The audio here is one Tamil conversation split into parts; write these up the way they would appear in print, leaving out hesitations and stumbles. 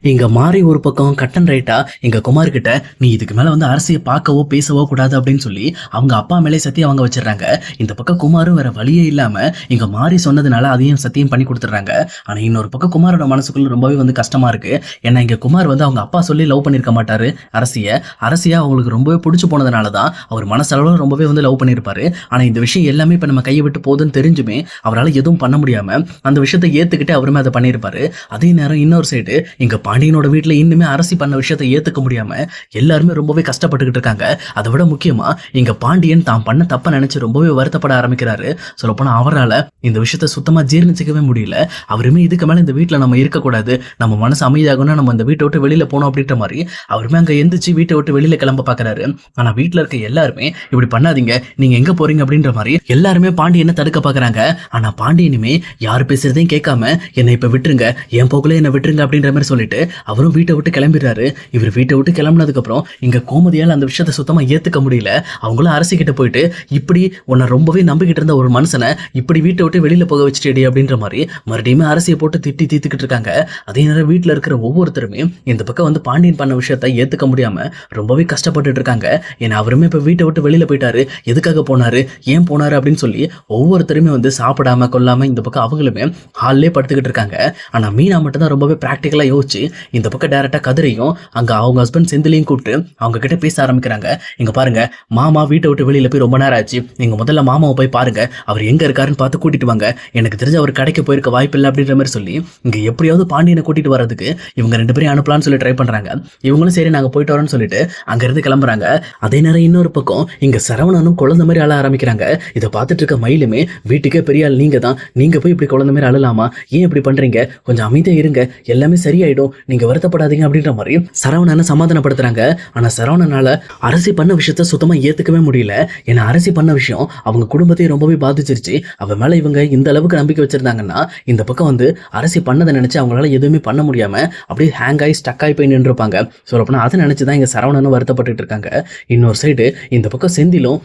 இங்க மாறி ஒரு பக்கம் கட் அண்ட் ரைட்டா எங்க குமார் கிட்ட நீ இதுக்கு மேல வந்து அரசியை பார்க்கவோ பேசவோ கூடாது அப்படின்னு சொல்லி அவங்க அப்பா மேலே சத்தியம் அவங்க வச்சிடறாங்க. இந்த பக்கம் குமாரும் வேற வழியே இல்லாம இங்க மாறி சொன்னதுனால அதையும் சத்தியம் பண்ணி கொடுத்துட்றாங்க. ஆனா இன்னொரு பக்கம் குமாரோட மனசுக்குள்ள ரொம்பவே வந்து கஷ்டமா இருக்கு. ஏன்னா இங்க குமார் வந்து அவங்க அப்பா சொல்லி லவ் பண்ணிருக்க மாட்டாரு அரசியா அவங்களுக்கு ரொம்பவே பிடிச்சு போனதுனாலதான் அவர் மனசளவுல ரொம்பவே வந்து லவ் பண்ணிருப்பாரு. ஆனா இந்த விஷயம் எல்லாமே இப்ப நம்ம கையை விட்டு போகுதுன்னு தெரிஞ்சுமே அவரால் எதுவும் பண்ண முடியாம அந்த விஷயத்தை ஏத்துக்கிட்டு அவருமே அதை பண்ணியிருப்பாரு. அதே நேரம் இன்னொரு சைடு இங்க பாண்டியனோட வீட்டுல இன்னுமே அரசி பண்ண விஷயத்தை ஏத்துக்க முடியாம எல்லாருமே ரொம்பவே கஷ்டப்பட்டுக்கிட்டு இருக்காங்க. அதை விட முக்கியமா இங்க பாண்டியன் தான் பண்ண தப்ப நினைச்சு ரொம்பவே வருத்தப்பட ஆரம்பிக்கிறாரு. சொல்லப்போனா அவரால் இந்த விஷயத்த சுத்தமா ஜீர்ணிச்சிக்கவே முடியல. அவருமே இதுக்கு மேல இந்த வீட்டுல நம்ம இருக்கக்கூடாது, நம்ம மனசு அமைதியாகணும்னா நம்ம இந்த வீட்டை விட்டு வெளியில போனோம் அப்படின்ற மாதிரி அவருமே அங்க எந்திரிச்சு வீட்டை விட்டு வெளியில கிளம்ப பாக்குறாரு. ஆனா வீட்டுல இருக்க எல்லாருமே இப்படி பண்ணாதீங்க, நீங்க எங்க போறீங்க அப்படின்ற மாதிரி எல்லாருமே பாண்டியனை தடுக்க பாக்குறாங்க. ஆனா பாண்டியனுமே யாரு பேசுறதையும் கேட்காம என்னை இப்ப விட்டுருங்க, என் போக்குல என்ன விட்டுருங்க அப்படின்ற மாதிரி சொல்லிட்டு அவரும் வீட்டை விட்டு கிளம்பிடுறாரு. இவர் வீட்டை விட்டு கிளம்பினதுக்கு அப்புறம் இங்க கோமதியால் அந்த விஷயத்தை சுத்தமா ஏத்துக்க முடியல. அவங்களும் அரசிக்கிட்ட போயிட்டு இப்படி உன்னை ரொம்பவே நம்பிக்கிட்டு இருந்த ஒரு மனுஷனை இப்படி வீட்டை விட்டு வெளியில போக வச்சுட்டேடி அப்படின்ற மாதிரி மறுபடியும் அரசியை போட்டு திட்டி தீத்துக்கிட்டு இருக்காங்க. அதே நேரம் வீட்டுல இருக்கிற ஒவ்வொருத்தருமே இந்த பக்கம் வந்து பாண்டியன் பண்ண விஷயத்தை ஏத்துக்க முடியாம ரொம்பவே கஷ்டப்பட்டுட்டு இருக்காங்க. ஏன்னா அவருமே இப்ப வீட்டை விட்டு வெளியில போயிட்டாரு, எதுக்காக போனாரு, ஏன் போனாரு அப்படின்னு சொல்லி ஒவ்வொருத்தருமே வந்து சாப்பிடாம கொள்ளாம இந்த பக்கம் அவங்களுமே ஹால்லே படுத்துக்கிட்டு இருக்காங்க. ஆனா மீனா மட்டும் தான் ரொம்பவே பிராக்டிக்கலா யோசிச்சு இந்த பக்கம் டைரக்டா கதிரையும் அங்க அவங்க ஹஸ்பண்ட் செந்திலையும் கூப்பிட்டு அவங்க கிட்ட பேச ஆரம்பிக்கிறாங்க. இங்க பாருங்க, மாமா வீட்டை விட்டு வெளியில போய் ரொம்ப நேரம் ஆச்சு, நீங்க முதல்ல மாமாவை போய் பாருங்க, அவர் எங்க இருக்காருன்னு பார்த்து கூட்டிட்டு வாங்க, எனக்கு தெரிஞ்ச அவர் கடைக்கு போயிருக்க வாய்ப்பு இல்லை அப்படின்ற மாதிரி சொல்லி இங்க எப்படியாவது பாண்டியனை கூட்டிட்டு வரதுக்கு இவங்க ரெண்டு பேரும் அனுப்பலாம்னு சொல்லி ட்ரை பண்றாங்க. இவங்களும் சரி நாங்க போயிட்டு வரோம்னு சொல்லிட்டு அங்க இருந்து கிளம்புறாங்க. அதே நேரம் இன்னொரு பக்கம் இங்க சரவணனும் குழந்தை மாதிரி அழ ஆரம்பிக்கிறாங்க. இதை பார்த்துட்டு இருக்க மயிலுமே வீட்டுக்கே பெரிய ஆள் நீங்க தான், நீங்க போய் இப்படி குழந்தை மாதிரி அழலாமா, ஏன் இப்படி பண்றீங்க, கொஞ்சம் அமைதியா இருங்க, எல்லாமே சரியாயிடும், நீங்க வருத்தப்படாதீங்க அப்படின்ற மாதிரி சரவணனை சமாதானப்படுத்துறாங்க. ஆனா சரவணனால அரசி பண்ண விஷயத்த சுத்தமா ஏத்துக்கவே முடியல. ஏன்னா அரசி பண்ண விஷயம் அவங்க குடும்பத்தையும் ரொம்பவே பாதிச்சிருச்சு. அவ மேல இவங்க இந்த அளவுக்கு நம்பிக்கை வச்சிருந்தாங்கன்னா இந்த பக்கம் வந்து அரசி பண்ணதை நினைச்சு அவங்களால எதுவுமே பண்ண முடியாம அப்படியே ஹேங் ஆகி ஸ்டக் ஆகி போய் நின்று இருப்பாங்க. சொல்லப்போனா அதை நினைச்சுதான் இங்க சரவணனும் வருத்தப்பட்டு இருக்காங்க. இன்னொரு சைடு இந்த பக்கம் செந்திலும்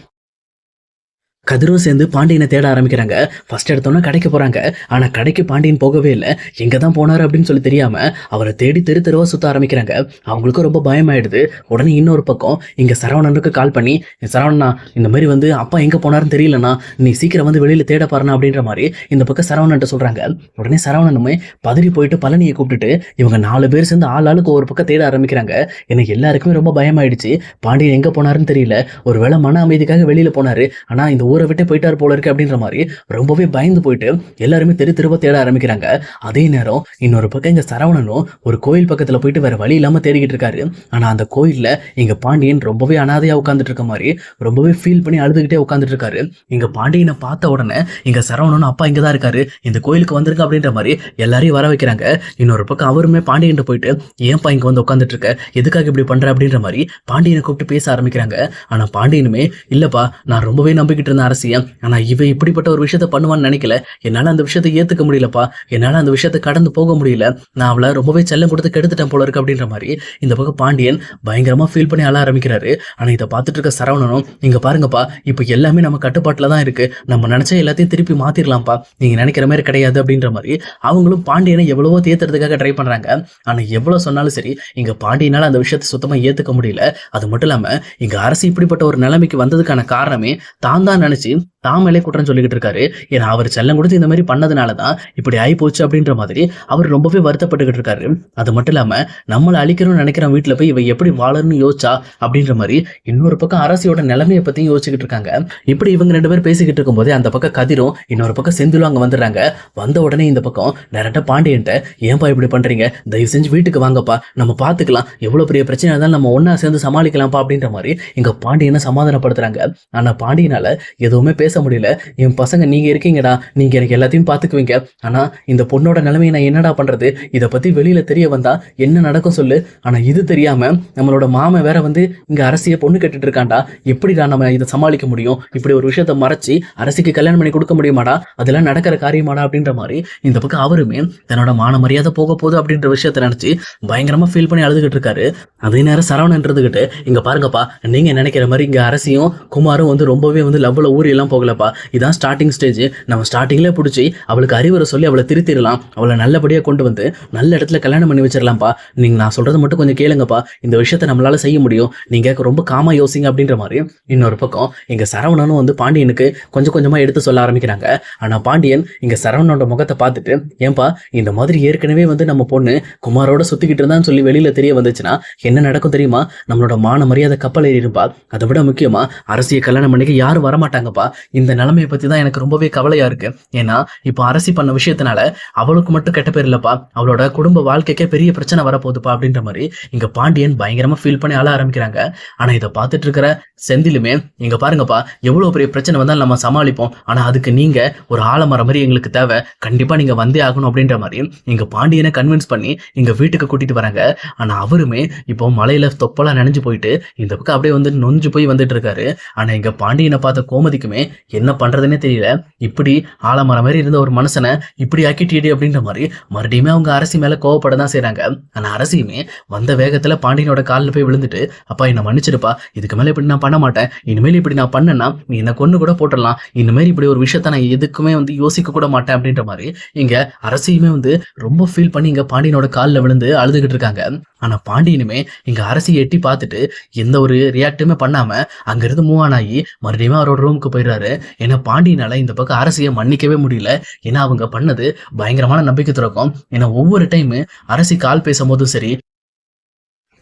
கதிரும் சேர்ந்து பாண்டியனை தேட ஆரம்பிக்கிறாங்க. ஃபர்ஸ்ட் எடுத்தோன்னா கடைக்கு போறாங்க. ஆனா கடைக்கு பாண்டியன் போகவே இல்லை. எங்க தான் போனாரு அப்படின்னு சொல்லி தெரியாம அவரை தேடி தெரு தெருவா சுத்த ஆரம்பிக்கிறாங்க. அவங்களுக்கும் ரொம்ப பயமாயிடுது. உடனே இன்னொரு பக்கம் இங்க சரவணனுக்கு கால் பண்ணி, சரவணா இந்த மாதிரி வந்து அப்பா எங்க போனாருன்னு தெரியலண்ணா, நீ சீக்கிரம் வந்து வெளியில தேட பாருண்ணா அப்படின்ற மாதிரி இந்த பக்கம் சரவணன்ட்ட சொல்றாங்க. உடனே சரவணனுமே பதறி போயிட்டு பழனியை கூப்பிட்டுட்டு இவங்க 4 பேர் சேர்ந்து ஆளுக்கு ஒரு பக்கம் தேட ஆரம்பிக்கிறாங்க. எனக்கு எல்லாருக்குமே ரொம்ப பயமாயிடுச்சு. பாண்டியன் எங்க போனாருன்னு தெரியல, ஒருவேளை மன அமைதிக்காக வெளியில போனாரு, ஆனா இந்த ஊரை விட்டு போயிட்டார் போல இருக்கு அப்படின்ற மாதிரி ரொம்பவே பயந்து போயிட்டு எல்லாருமே தெரு தெருவா தேட ஆரம்பிக்கிறாங்க. அதே நேரம் இன்னொரு பக்கம் இங்க சரவணனும் ஒரு கோயில் பக்கத்துல போயிட்டு வேற வழி இல்லாம தேடிக்கிட்டு இருக்காரு. ஆனா அந்த கோயில்ல இங்க பாண்டியன் ரொம்பவே அனாதையா உட்காந்துட்டு இருக்க மாதிரி ரொம்பவே ஃபீல் பண்ணி அழுதுகிட்டே உட்காந்துட்டு இருக்காரு. இங்க பாண்டியனை பார்த்த உடனே இங்க சரவணனும் அப்பா இங்கதான் இருக்காரு, இந்த கோயிலுக்கு வந்திருக்க அப்படின்ற மாதிரி எல்லாரையும் வர வைக்கிறாங்க. இன்னொரு பக்கம் அவருமே பாண்டியன் போயிட்டு ஏன்பா இங்க வந்து உட்காந்துட்டு இருக்க, எதுக்காக இப்படி பண்ற அப்படின்ற மாதிரி பாண்டியனை கூப்பிட்டு பேச ஆரம்பிக்கிறாங்க. ஆனா பாண்டியனுமே இல்லப்பா, நான் ரொம்பவே நம்பிக்கிட்டு இருந்த அரசியா, ஆனா இவ இப்படிப்பட்ட ஒரு விஷயத்த பண்ணுவான்னு நினைக்கல, என்னால அந்த விஷயத்தை ஏத்துக்க முடியலப்பா, என்னால அந்த விஷயத்தை கடந்து போக முடியல, நான் அவளை ரொம்பவே செல்லம் கொடுத்து கெடுத்துட்டேன் போல இருக்கு அப்படின்ற மாதிரி இந்த பக்கம் பாண்டியன் பயங்கரமா ஃபீல் பண்ணி அழ ஆரம்பிக்கிறாரு. ஆனா இதை பார்த்துட்டு இருக்க சரவணனும் இங்க பாருங்கப்பா, இப்ப எல்லாமே நம்ம கட்டுப்பாட்டுல தான் இருக்கு, நம்ம நினைச்ச எல்லாத்தையும் திருப்பி மாத்திரலாம்ப்பா, நீங்க நினைக்கிற மாதிரி கிடையாது அப்படின்ற மாதிரி அவங்களும் பாண்டியனை எவ்வளவோ தேத்துறதுக்காக ட்ரை பண்றாங்க. ஆனா எவ்வளவு சொன்னாலும் சரி இங்க பாண்டியனால அந்த விஷயத்தை சுத்தமா ஏத்துக்க முடியல. அது மட்டும் இல்லாம இங்க அரசு இப்படிப்பட்ட ஒரு நிலைமைக்கு வந்ததுக்கான காரணமே தான் தான் நினைச்சு தாமலே குற்றம் சொல்லிக்கிட்டு இருக்காரு. ஏன்னா அவர் செல்லம் கொடுத்து இந்த மாதிரி பண்ணதுனாலதான் இப்படி ஆகி போச்சு அப்படின்ற மாதிரி அவர் ரொம்பவே வருத்தப்பட்டுக்கிட்டு இருக்காரு. அது மட்டும் இல்லாம நம்மளை அழிக்கணும்னு நினைக்கிற வீட்டுல போய் இவ எப்படி வாழணும்னு யோசிச்சா அப்படின்ற மாதிரி இன்னொரு பக்கம் அரசியோட நிலைமையை பத்தியும் யோசிச்சுக்கிட்டு இருக்காங்க. இப்படி இவங்க 2 பேர் பேசிக்கிட்டு இருக்கும் போதே அந்த பக்கம் கதிரும் இன்னொரு பக்கம் செந்திலும் அங்க வந்துடுறாங்க. வந்த உடனே இந்த பக்கம் டைரக்டா பாண்டியன்ட்ட ஏன்பா இப்படி பண்றீங்க, தயவு செஞ்சு வீட்டுக்கு வாங்கப்பா, நம்ம பாத்துக்கலாம், எவ்வளவு பெரிய பிரச்சனை இருந்தாலும் நம்ம ஒன்னா சேர்ந்து சமாளிக்கலாம்ப்பா அப்படின்ற மாதிரி இங்க பாண்டியனை சமாதானப்படுத்துறாங்க. ஆனா பாண்டியனால எதுவுமே பேச முடியல. என் பசங்க நீங்க இருக்கீங்கடா, நீங்க எனக்கு எல்லாத்தையும் பாத்துக்குவீங்க, ஆனா இந்த பொண்ணோட நிலைமையை நான் என்னடா பண்றது, இதை பத்தி வெளியில தெரிய வந்தா என்ன நடக்கும் சொல்லு, ஆனா இது தெரியாம நம்மளோட மாமன் வேற வந்து இங்க அரசியை பொண்ணு கேட்டுட்டு இருக்காண்டா, எப்படிடா நம்ம இதை சமாளிக்க முடியும், இப்படி ஒரு விஷயத்த மறைச்சு அரசிக்கு கல்யாணம் பண்ணி கொடுக்க முடியுமாடா, அதெல்லாம் நடக்கிற காரியமாடா அப்படின்ற மாதிரி இந்த பக்கம் அவருமே தன்னோட மான மரியாதை போக போகுது அப்படின்ற விஷயத்த நினைச்சு பயங்கரமா ஃபீல் பண்ணி அழுதுகிட்டு இருக்காரு. அதே நேரம் சரவணன்றதுகிட்டு இங்க பாருங்கப்பா, நீங்க நினைக்கிற மாதிரி இங்க அரசியும் குமாரும் வந்து ரொம்பவே வந்து லவ்ல ஊறி எல்லாம் போகலப்பா. இதான் ஸ்டார்டிங் ஸ்டேஜ். நம்ம ஸ்டார்டிங்ல பிடிச்சி அவளுக்கு அறிவுரை சொல்லி அவளை திருத்திடலாம். அவளை நல்லபடியா கொண்டு வந்து நல்ல இடத்துல கல்யாணம் பண்ணி வச்சிடலாம்ப்பா. நீங்க நான் சொல்றது மட்டும் கொஞ்சம் கேளுங்கப்பா. இந்த விஷயத்த நம்மளால செய்ய முடியும். நீங்க ரொம்ப காமா யோசிங்க அப்படின்ற மாதிரி இன்னொரு பக்கம் இங்க சரவணனும் வந்து பாண்டியனுக்கு கொஞ்சம் கொஞ்சமா எடுத்து சொல்ல ஆரம்பிக்கிறாங்க. ஆனா பாண்டியன் இங்க சரவணனோட முகத்தை பார்த்துட்டு, ஏன்பா இந்த மாதிரி ஏற்கனவே வந்து நம்ம பொண்ணு குமாரோட சுத்திக்கிட்டு இருந்தான்னு சொல்லி வெளியில தெரிய வந்துச்சுன்னா என்ன நடக்கும் தெரியுமா? நம்மளோட மான மரியாதை கப்பல் ஏறி இருப்பா. அதை விட முக்கியமா அரசியை கல்யாணம் பண்ணிக்க யாரும் வரமாட்டாங்கப்பா. இந்த நிலைமையை பத்தி தான் எனக்கு ரொம்பவே கவலையா இருக்கு. ஏன்னா இப்போ அரசி பண்ண விஷயத்தினால அவளுக்கு மட்டும் கெட்ட பேர் இல்லப்பா, அவளோட குடும்ப வாழ்க்கைக்கே பெரிய பிரச்சனை வரப்போகுதுப்பா அப்படின்ற மாதிரி இங்க பாண்டியன் பயங்கரமா ஃபீல் பண்ணி ஆள ஆரம்பிக்கிறாங்க. ஆனா இதை பார்த்துட்டு இருக்கிற செந்திலுமே, இங்க பாருங்கப்பா, எவ்வளவு பெரிய பிரச்சனை வந்தாலும் நம்ம சமாளிப்போம். ஆனா அதுக்கு நீங்க ஒரு ஆலமரம் மாதிரி எங்களுக்கு தேவை, கண்டிப்பா நீங்க வந்தே ஆகணும் அப்படின்ற மாதிரி இங்க பாண்டியனை கன்வின்ஸ் பண்ணி இங்க வீட்டுக்கு கூட்டிட்டு வராங்க. ஆனா அவருமே இப்போ மலையில தொப்பலா நனைஞ்சு போயிட்டு இந்த பக்கம் அப்படியே வந்து நொஞ்சு போய் வந்துட்டு இருக்காரு. ஆனா இங்க பாண்டியனை பார்த்த கோமதிக்குமே என்ன பண்றதுன்னே தெரியல. இப்படி ஆலமரம் மாதிரி இருந்த ஒரு மனுஷனை இப்படி ஆக்கிட்டீடி அப்படின்ற மாதிரி மறுபடியுமே அவங்க அரசி மேல கோவப்பட தான் செய்றாங்க. ஆனா அரசியுமே வந்த வேகத்துல பாண்டியனோட காலில் போய் விழுந்துட்டு, அப்பா என்ன மன்னிச்சிருப்பா, இதுக்கு மேல இப்படி நான் பண்ண மாட்டேன், இனிமேல் இப்படி நான் பண்ணேன்னா நீ என்ன கொன்னு கூட போட்டுடலாம், இனிமேல் இப்படி ஒரு விஷயத்த நான் எதுக்குமே வந்து யோசிக்க கூட மாட்டேன் அப்படின்ற மாதிரி இங்க அரசியுமே வந்து ரொம்ப ஃபீல் பண்ணி இங்க பாண்டியனோட காலில் விழுந்து அழுதுகிட்டு இருக்காங்க. ஆனா பாண்டியனுமே இங்க அரசியை எட்டி பார்த்துட்டு எந்த ஒரு ரியாக்டுமே பண்ணாம அங்கிருந்து மூவ் ஆன் ஆகி மறுபடியும் அவரோட ரூமுக்கு போயிடுறாரு. ஏன்னா பாண்டியனால இந்த பக்கம் அரசியை மன்னிக்கவே முடியல. ஏன்னா அவங்க பண்ணது பயங்கரமான நம்பிக்கை துறக்கும். ஏன்னா ஒவ்வொரு டைம் அரசி கால் பேசும் போதும் சரி,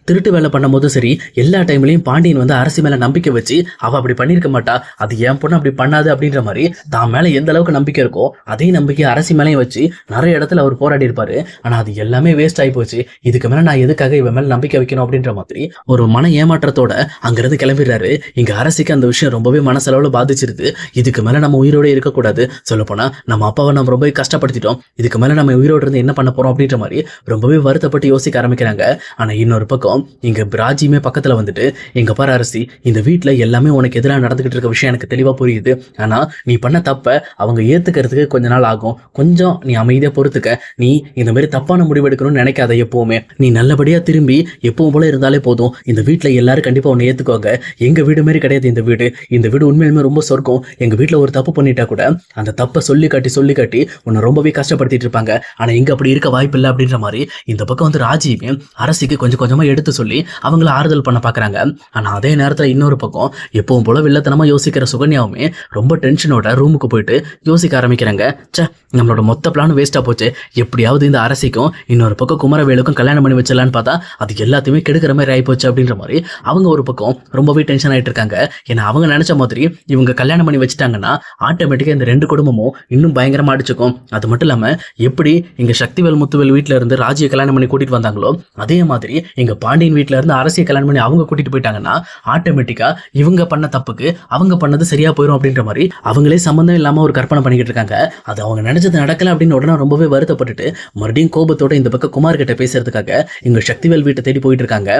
திருட்டு வேலை பண்ணும்போது சரி, எல்லா டைம்லையும் பாண்டியன் வந்து அரசி மேல நம்பிக்கை வச்சு அவ அப்படி பண்ணிருக்க மாட்டா, அது என் பொண்ணு அப்படி பண்ணாது அப்படின்ற மாதிரி தான் மேல எந்த அளவுக்கு நம்பிக்கை இருக்கோ அதே நம்பிக்கை அரசி மேலையும் வச்சு நிறைய இடத்துல அவர் போராடி இருப்பாரு. ஆனா அது எல்லாமே வேஸ்ட் ஆகி போச்சு. இதுக்கு மேல நான் எதுக்காக இவன் மேல நம்பிக்கை வைக்கணும் அப்படின்ற மாதிரி ஒரு மன ஏமாற்றத்தோட அங்கிருந்து கிளம்பிடுறாரு. இங்க அரசிக்கு அந்த விஷயம் ரொம்பவே மனசளவுல பாதிச்சிருது. இதுக்கு மேல நம்ம உயிரோட இருக்கக்கூடாது, சொல்ல போனா நம்ம அப்பாவை நம்ம ரொம்பவே கஷ்டப்படுத்திட்டோம், இதுக்கு மேல நம்ம உயிரோடு இருந்து என்ன பண்ண போறோம் அப்படின்ற மாதிரி ரொம்பவே வருத்தப்பட்டு யோசிக்க ஆரம்பிக்கிறாங்க. ஆனா இன்னொரு பக்கம் இங்க ராஜியுமே பக்கத்துல வந்துட்டு, எங்க பாரு அரசி, இந்த வீட்டுல எல்லாமே உனக்கு எதிராக நடந்துகிட்டு இருக்க விஷயம் எனக்கு தெளிவா புரியுது. ஆனா நீ பண்ண தப்ப அவங்க ஏத்துக்கிறதுக்கு கொஞ்ச நாள் ஆகும், கொஞ்சம் நீ அமைதியா பொறுத்துக்க. நீ இந்த மாதிரி தப்பான முடிவு எடுக்கணும்னு நினைக்காத. எப்பவுமே நீ நல்லபடியா திரும்பி எப்பவும் போல இருந்தாலே போதும். இந்த வீட்டுல எல்லாரும் கண்டிப்பா உன்னை ஏத்துக்கோங்க. எங்க வீடு மாதிரி கிடையாது இந்த வீடு. இந்த வீடு உண்மையிலுமே ரொம்ப சொர்க்கம். எங்க வீட்டுல ஒரு தப்பு பண்ணிட்டா கூட அந்த தப்பை சொல்லி காட்டி உன்னை ரொம்பவே கஷ்டப்படுத்திட்டு இருப்பாங்க. ஆனா இங்க அப்படி இருக்க வாய்ப்பு இல்லை அப்படின்ற மாதிரி இந்த பக்கம் வந்து ராஜியுமே அரசிக்கு கொஞ்சம் கொஞ்சமா எடுத்து சொல்லி அவங்கள ஆறுதல் பண்ண பாக்குறாங்க. ஆனா அதே நேரத்துல இன்னொரு பக்கம் எப்பவும் போல வில்லத்தனமா யோசிக்கிற சுகன்யாவுமே ரொம்ப டென்ஷனோட ரூமுக்கு போயிட்டு யோசிக்க ஆரம்பிக்கிறாங்க. சே, நம்மளோட மொத்த பிளான் வேஸ்டா போச்சு. எப்படியாவது இந்த அரசிக்கும் இன்னொரு பக்கம் குமரவேலுக்கும் கல்யாணம் பண்ணி வச்சிடலான்னு பார்த்தா அது எல்லாத்தையுமே கெடுக்கிற மாதிரி ஆயிப்போச்சு அப்படின்ற மாதிரி அவங்க ஒரு பக்கம் ரொம்பவே டென்ஷன் ஆயிட்டு இருக்காங்க. ஏன்னா அவங்க நினைச்ச மாதிரி இவங்க கல்யாணம் பண்ணி வச்சுட்டாங்கன்னா ஆட்டோமேட்டிக்கா இந்த ரெண்டு குடும்பமும் இன்னும் பயங்கரமா அடிச்சுக்கும். அது மட்டும் இல்லாம எப்படி இங்க சக்திவேல் முத்துவேல் வீட்டுல இருந்து ராஜியை கல்யாணம் பண்ணி கூட்டிட்டு வந்தாங்களோ அதே மாதிரி இங்க பாண்டியன் வீட்டுல இருந்து அரசியை கல்யாணம் பண்ணி அவங்க கூட்டிட்டு போயிட்டாங்கன்னா ஆட்டோமேட்டிக்கா இவங்க பண்ண தப்புக்கு அவங்க பண்ணது சரியா போயிடும் அப்படின்ற மாதிரி அவங்களே சம்பந்தம் இல்லாம ஒரு கற்பனை பண்ணிக்கிட்டு இருக்காங்க. அது அவங்க நினைச்சது நடக்கல அப்படின்னு உடனே ரொம்பவே வருத்தப்பட்டுட்டு மறுபடியும் கோபத்தோட இந்த பக்கம் குமார் கிட்ட பேசுறதுக்காக இங்க சக்திவேல் வீட்டை தேடி போயிட்டு இருக்காங்க.